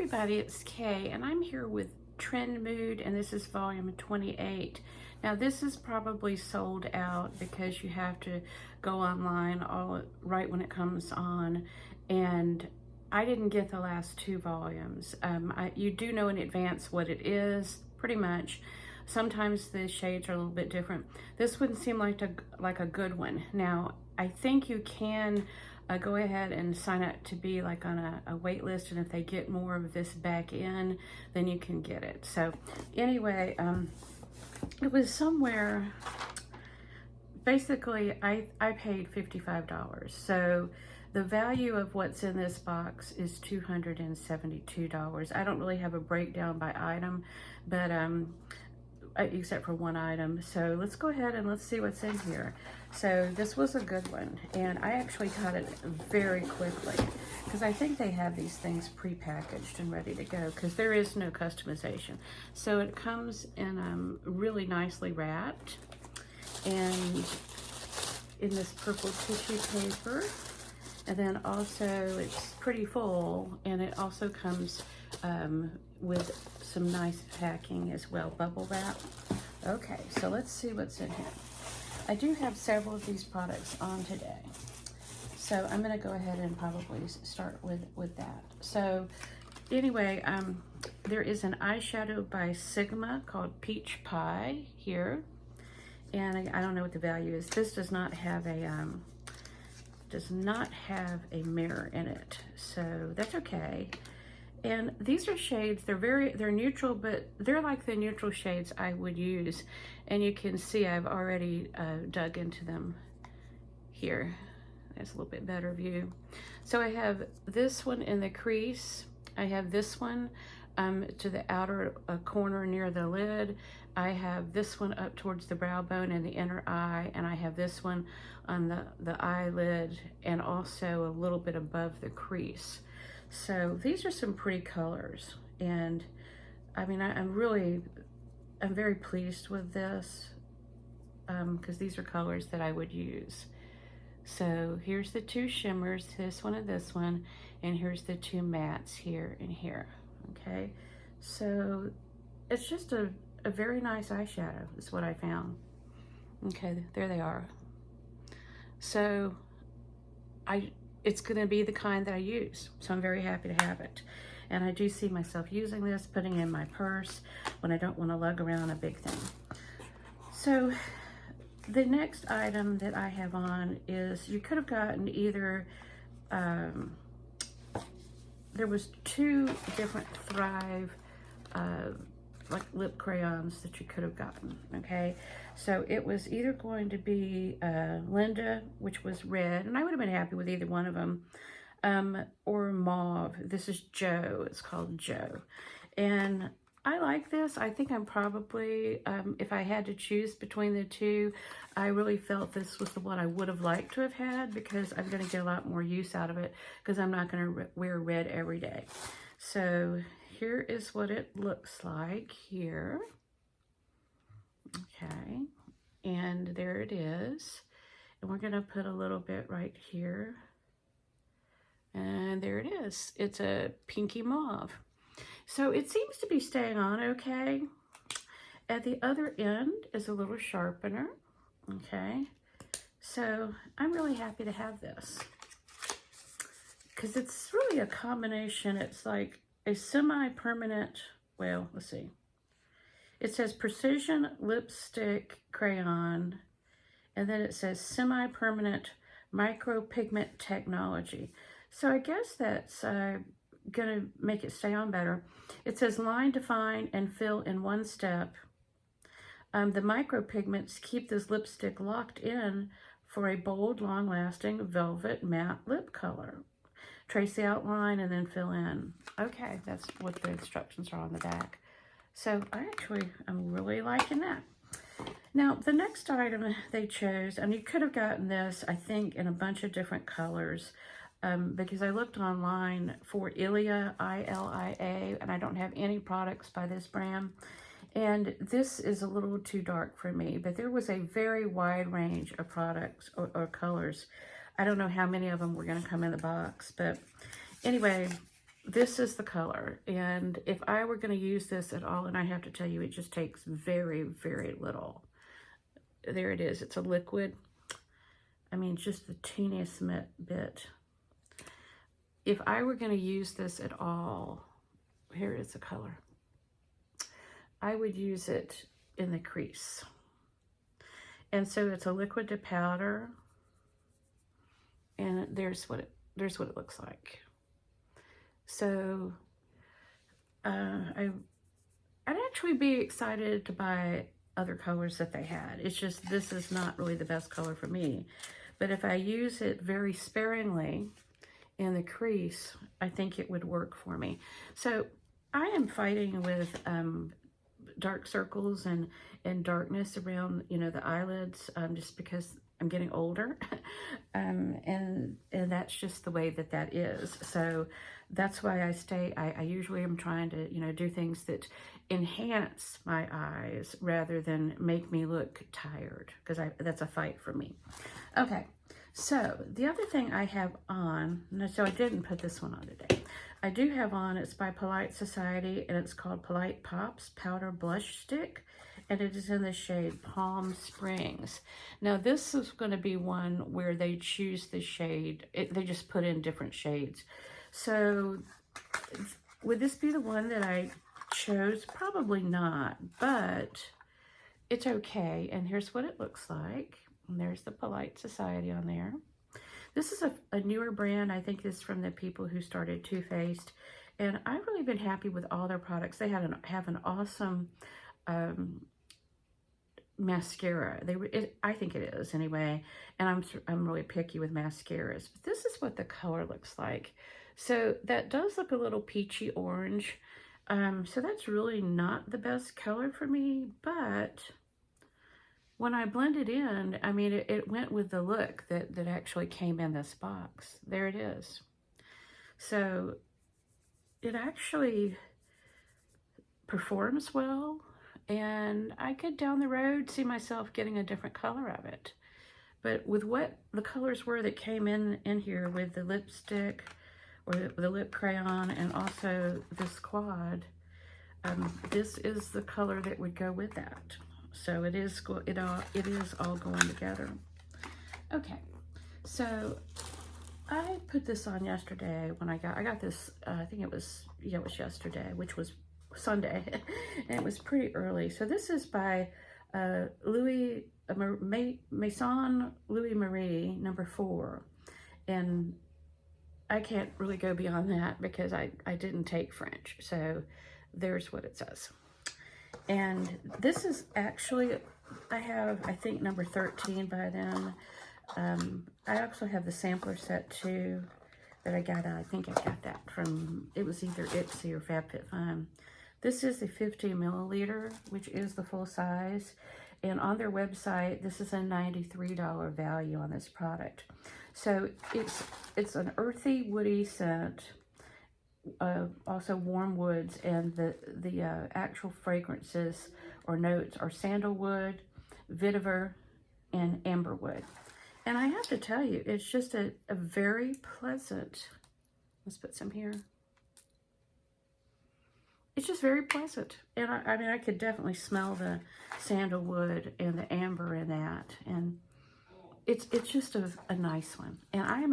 everybody, it's Kay, and I'm here with Trendmood, and this is volume 28. Now this is probably sold out because you have to go online right when it comes on, and I didn't get the last two volumes. You do know in advance what it is, pretty much. Sometimes the shades are a little bit different. This one seemed like a good one. Now, I think you can go ahead and sign up to be like on a wait list, and if they get more of this back in, then you can get it. So anyway, it was somewhere, basically I paid $55. So the value of what's in this box is $272. I don't really have a breakdown by item, but except for one item. So let's go ahead and let's see what's in here. So this was a good one, and I actually got it very quickly because I think they have these things pre-packaged and ready to go because there is no customization. So it comes in really nicely wrapped and in this purple tissue paper, and then also it's pretty full, and it also comes with some nice packing as well, bubble wrap. Okay, so let's see what's in here. I do have several of these products on today, so I'm going to go ahead and probably start with that. So anyway, there is an eyeshadow by Sigma called Peach Pie here, and I don't know what the value is. This does not have a mirror in it, so that's okay. And these are shades, they're neutral, but they're like the neutral shades I would use. And you can see I've already dug into them here. That's a little bit better view. So I have this one in the crease. I have this one to the outer corner near the lid. I have this one up towards the brow bone and the inner eye. And I have this one on the eyelid and also a little bit above the crease. So these are some pretty colors, and I mean, I'm very pleased with this because these are colors that I would use. So here's the two shimmers, this one and this one, and here's the two mattes here and here. Okay, so it's just a very nice eyeshadow is what I found. Okay, there they are. So it's going to be the kind that I use, so I'm very happy to have it. And I do see myself using this, putting it in my purse when I don't want to lug around a big thing. So the next item that I have on is, you could have gotten either, there was two different Thrive like lip crayons that you could have gotten, okay? So it was either going to be Linda, which was red, and I would have been happy with either one of them, or mauve. This is Joe, it's called Joe. And I like this. I think I'm probably, if I had to choose between the two, I really felt this was the one I would have liked to have had because I'm gonna get a lot more use out of it because I'm not gonna wear red every day. So here is what it looks like here. Okay, and there it is. And we're gonna put a little bit right here. And there it is. It's a pinky mauve. So it seems to be staying on okay. At the other end is a little sharpener. Okay, so I'm really happy to have this because it's really a combination. It's like a semi-permanent, well, let's see. It says Precision Lipstick Crayon, and then it says Semi-Permanent Micropigment Technology. So I guess that's gonna make it stay on better. It says line, define, and fill in one step. The micropigments keep this lipstick locked in for a bold, long-lasting velvet matte lip color. Trace the outline and then fill in. Okay, that's what the instructions are on the back. So I'm really liking that. Now, the next item they chose, and you could have gotten this, I think, in a bunch of different colors, because I looked online for Ilia, I-L-I-A, and I don't have any products by this brand. And this is a little too dark for me, but there was a very wide range of products or colors. I don't know how many of them were going to come in the box, but anyway, this is the color. And if I were going to use this at all, and I have to tell you, it just takes very, very little. There it is. It's a liquid. I mean, just the teeniest bit. If I were going to use this at all, here is the color. I would use it in the crease. And so it's a liquid to powder. And there's what it looks like. So I'd actually be excited to buy other colors that they had. It's just, this is not really the best color for me. But if I use it very sparingly in the crease, I think it would work for me. So I am fighting with dark circles and darkness around, you know, the eyelids, just because I'm getting older. And that's just the way that is. So that's why I usually am trying to, you know, do things that enhance my eyes rather than make me look tired, because that's a fight for me. Okay, so the other thing I have on, so I didn't put this one on today. I do have on, it's by Polite Society, and it's called Polite Pops Powder Blush Stick, and it is in the shade Palm Springs. Now this is going to be one where they choose the shade, they just put in different shades. So would this be the one that I chose? Probably not, but it's okay. And here's what it looks like. And there's the Polite Society on there. This is a newer brand. I think it's from the people who started Too Faced. And I've really been happy with all their products. They have an awesome mascara. I think it is anyway. And I'm really picky with mascaras. But this is what the color looks like. So that does look a little peachy orange. So that's really not the best color for me, but when I blend it in, I mean, it went with the look that actually came in this box. There it is. So it actually performs well, and I could down the road see myself getting a different color of it. But with what the colors were that came in here with the lipstick, or the lip crayon, and also this quad, this is the color that would go with that. So it is all going together. Okay, so I put this on yesterday when I got this. I think it was yesterday, which was Sunday, and it was pretty early. So this is by Maison Louis Marie number 4, and I can't really go beyond that because I didn't take French. So there's what it says. And this is actually, I think number 13 by them. I also have the sampler set too that I got. I think I got that from, it was either Ipsy or FabFitFun. This is the 50 milliliter, which is the full size. And on their website, this is a $93 value on this product. So it's an earthy, woody scent, also warm woods, and the actual fragrances or notes are sandalwood, vetiver, and amberwood. And I have to tell you, it's just a very pleasant, let's put some here. It's just very pleasant. And I mean, I could definitely smell the sandalwood and the amber in that. And it's just a nice one. And I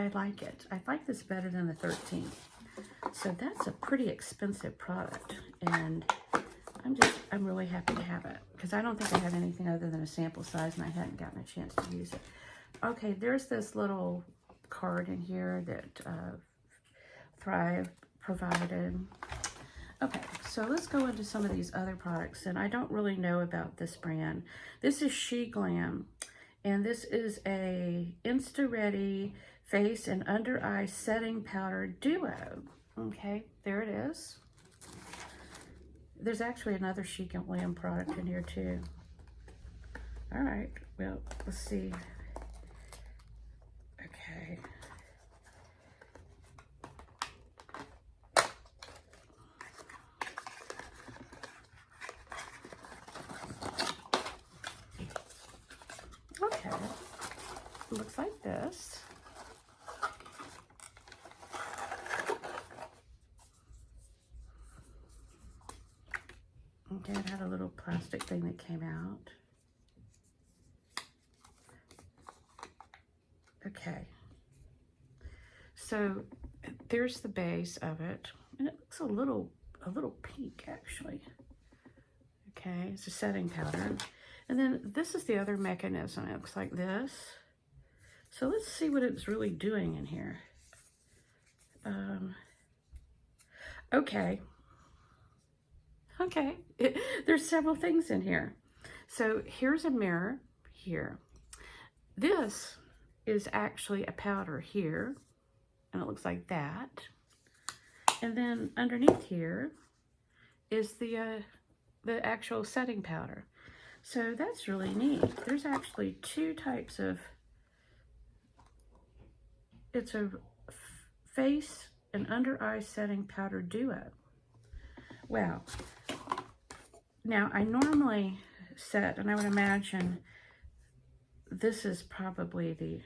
like it. I like this better than the 13. So that's a pretty expensive product. And I'm really happy to have it, because I don't think I have anything other than a sample size, and I hadn't gotten a chance to use it. Okay, there's this little card in here that Thrive provided. Okay, so let's go into some of these other products, and I don't really know about this brand. This is She Glam, and this is a Insta-Ready Face and Under Eye Setting Powder Duo. Okay, there it is. There's actually another She Glam product in here too. All right, well, let's see. Okay. Okay, looks like this. Dad had a little plastic thing that came out. Okay. So there's the base of it, and it looks a little pink actually. Okay, it's a setting powder. And then this is the other mechanism. It looks like this. So let's see what it's really doing in here. Okay. There's several things in here. So here's a mirror here. This is actually a powder here, and it looks like that. And then underneath here is the actual setting powder. So that's really neat. There's actually two types of, it's a face and under eye setting powder duo. Wow. Now I normally set, and I would imagine this is probably the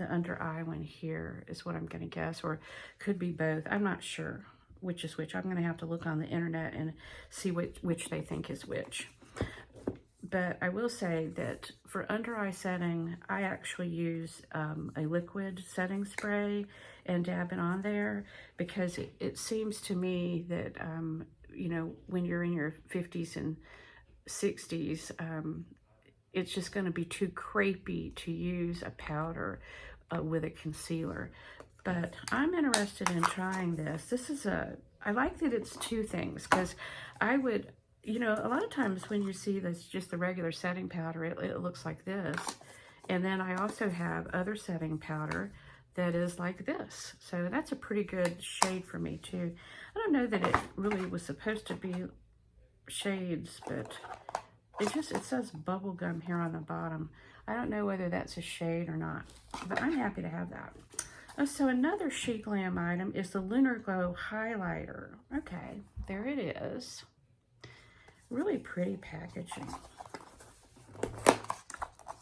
under eye one here is what I'm going to guess, or could be both. I'm not sure which is which. I'm going to have to look on the internet and see which they think is which. But I will say that for under eye setting, I actually use a liquid setting spray and dab it on there, because it seems to me that, you know, when you're in your 50s and 60s, it's just going to be too crepey to use a powder with a concealer. But I'm interested in trying this. I like that it's two things, because I would, you know, a lot of times when you see this, just the regular setting powder, it looks like this. And then I also have other setting powder that is like this. So that's a pretty good shade for me too. I don't know that it really was supposed to be shades, but it says bubblegum here on the bottom. I don't know whether that's a shade or not, but I'm happy to have that. So another She Glam item is the Lunar Glow highlighter. Okay, there it is. Really pretty packaging.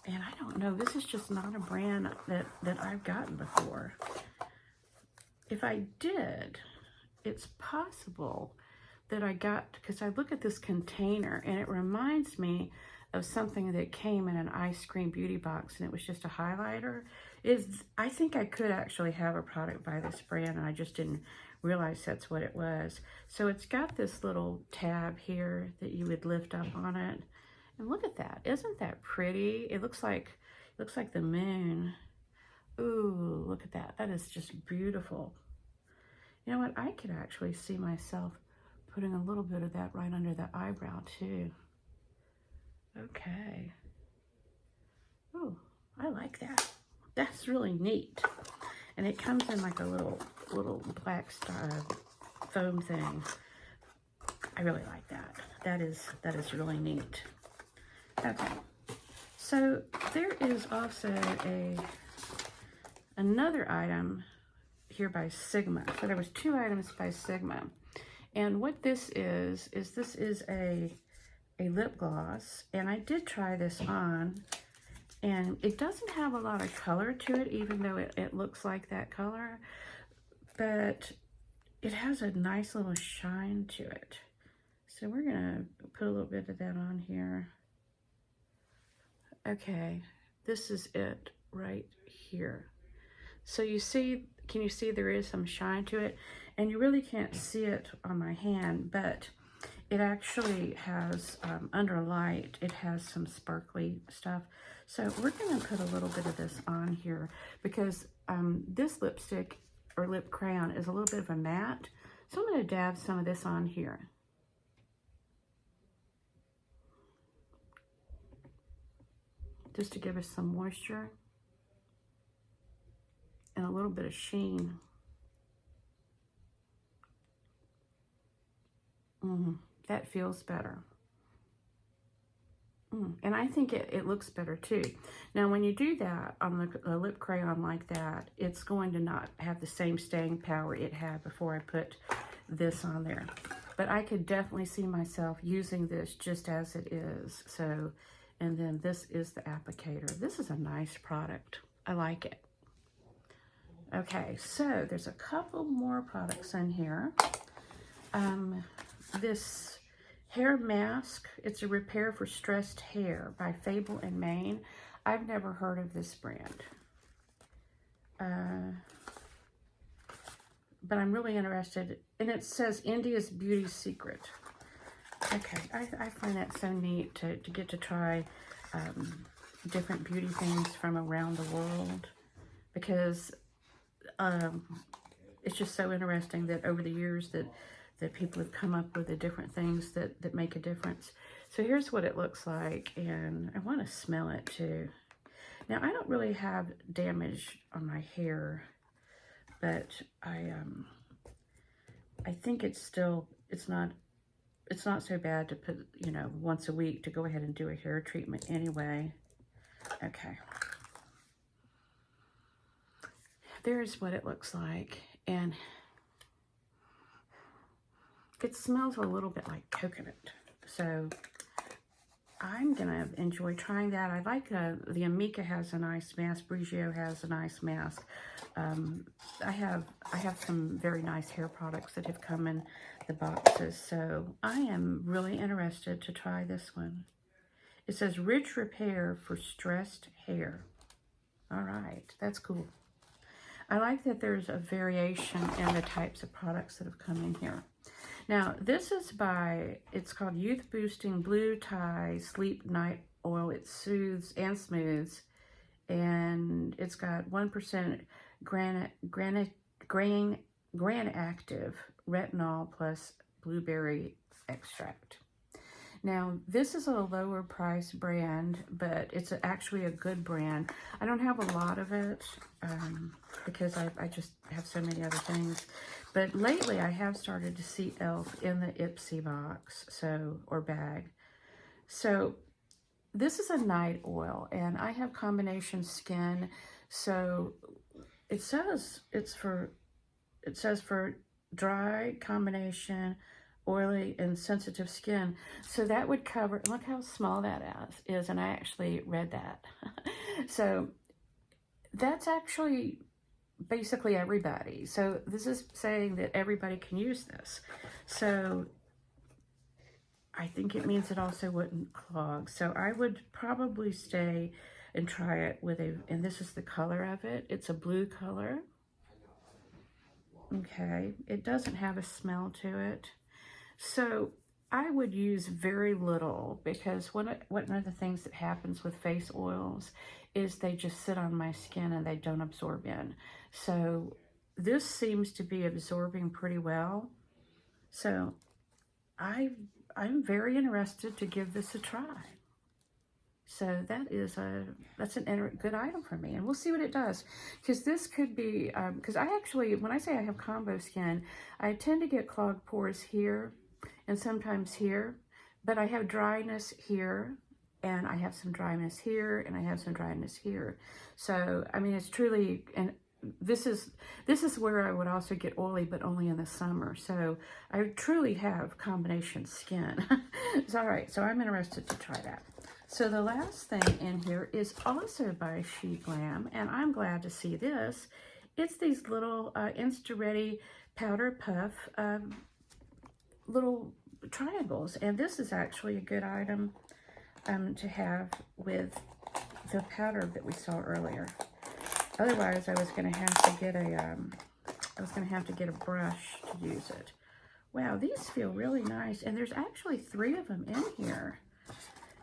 And I don't know, this is just not a brand that I've gotten before. If I did, it's possible that I got, because I look at this container and it reminds me of something that came in an ice cream beauty box, and it was just a highlighter. I think I could actually have a product by this brand, and I just didn't realize that's what it was. So it's got this little tab here that you would lift up on it. And look at that. Isn't that pretty? It looks like the moon. Ooh, look at that. That is just beautiful. You know what? I could actually see myself putting a little bit of that right under the eyebrow too. Okay. Oh, I like that. That's really neat. And it comes in like a little black foam thing. I really like that. That is really neat. Okay. So there is also another item here by Sigma. So there was two items by Sigma. And what this is this is a lip gloss, and I did try this on, and it doesn't have a lot of color to it, even though it looks like that color, but it has a nice little shine to it. So we're gonna put a little bit of that on here. Okay, this is it right here. So you see, can you see there is some shine to it? And you really can't see it on my hand, but it actually has, under light, it has some sparkly stuff. So we're gonna put a little bit of this on here, because this lipstick or lip crayon is a little bit of a matte. So I'm gonna dab some of this on here. Just to give us some moisture and a little bit of sheen. That feels better. And I think it looks better too. Now, when you do that on the lip crayon like that, it's going to not have the same staying power it had before I put this on there. But I could definitely see myself using this just as it is. So, and then this is the applicator. This is a nice product. I like it. Okay, so there's a couple more products in here. This hair mask. It's a repair for stressed hair by Fable and Maine. I've never heard of this brand. But I'm really interested. And it says India's Beauty Secret. Okay, I find that so neat to get to try different beauty things from around the world, because it's just so interesting that over the years that people have come up with the different things that make a difference. So here's what it looks like, and I want to smell it too. Now, I don't really have damage on my hair, but I think it's not so bad to put, you know, once a week to go ahead and do a hair treatment anyway. Okay. There's what it looks like, and it smells a little bit like coconut. So I'm gonna enjoy trying that. I like the Amika has a nice mask. Brigitte has a nice mask. I have some very nice hair products that have come in the boxes, so I am really interested to try this one. It says Rich Repair for Stressed Hair. All right, that's cool. I like that there's a variation in the types of products that have come in here. Now, this is it's called Youth Boosting Blue Tie Sleep Night Oil. It soothes and smooths, and it's got 1% Gran Active retinol plus blueberry extract. Now, this is a lower price brand, but it's actually a good brand. I don't have a lot of it because I just have so many other things. But lately, I have started to see e.l.f. in the Ipsy box, or bag. So this is a night oil, and I have combination skin. So it says for dry, combination, oily, and sensitive skin. So that would cover, look how small that is, and I actually read that. So that's actually basically everybody. So this is saying that everybody can use this. So I think it means it also wouldn't clog. So I would probably stay and try it with and this is the color of it. It's a blue color. Okay, it doesn't have a smell to it. So I would use very little, because one of the things that happens with face oils is they just sit on my skin and they don't absorb in. So this seems to be absorbing pretty well. So I'm very interested to give this a try. So that's a good item for me, and we'll see what it does. Because this could be, because I actually, when I say I have combo skin, I tend to get clogged pores here and sometimes here, but I have dryness here, and I have some dryness here, and I have some dryness here. So, I mean, it's truly, and this is where I would also get oily, but only in the summer. So I truly have combination skin. It's all right, so I'm interested to try that. So the last thing in here is also by She Glam, and I'm glad to see this. It's these little Insta-Ready Powder Puff little triangles, and this is actually a good item to have with the powder that we saw earlier. Otherwise, I was going to have to get a brush to use it. Wow, these feel really nice, and there's actually 3 of them in here.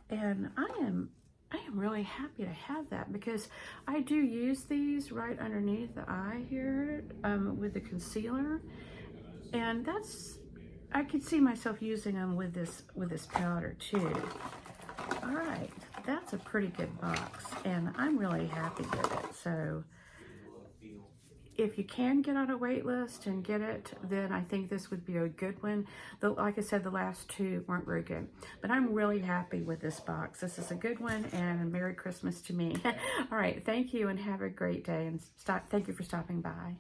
And I am really happy to have that, because I do use these right underneath the eye here with the concealer, and I could see myself using them with this powder too. All right, that's a pretty good box, and I'm really happy with it. So if you can get on a wait list and get it, then I think this would be a good one. Though, like I said, the last 2 weren't very good. But I'm really happy with this box. This is a good one, and a Merry Christmas to me. All right, thank you, and have a great day. And thank you for stopping by.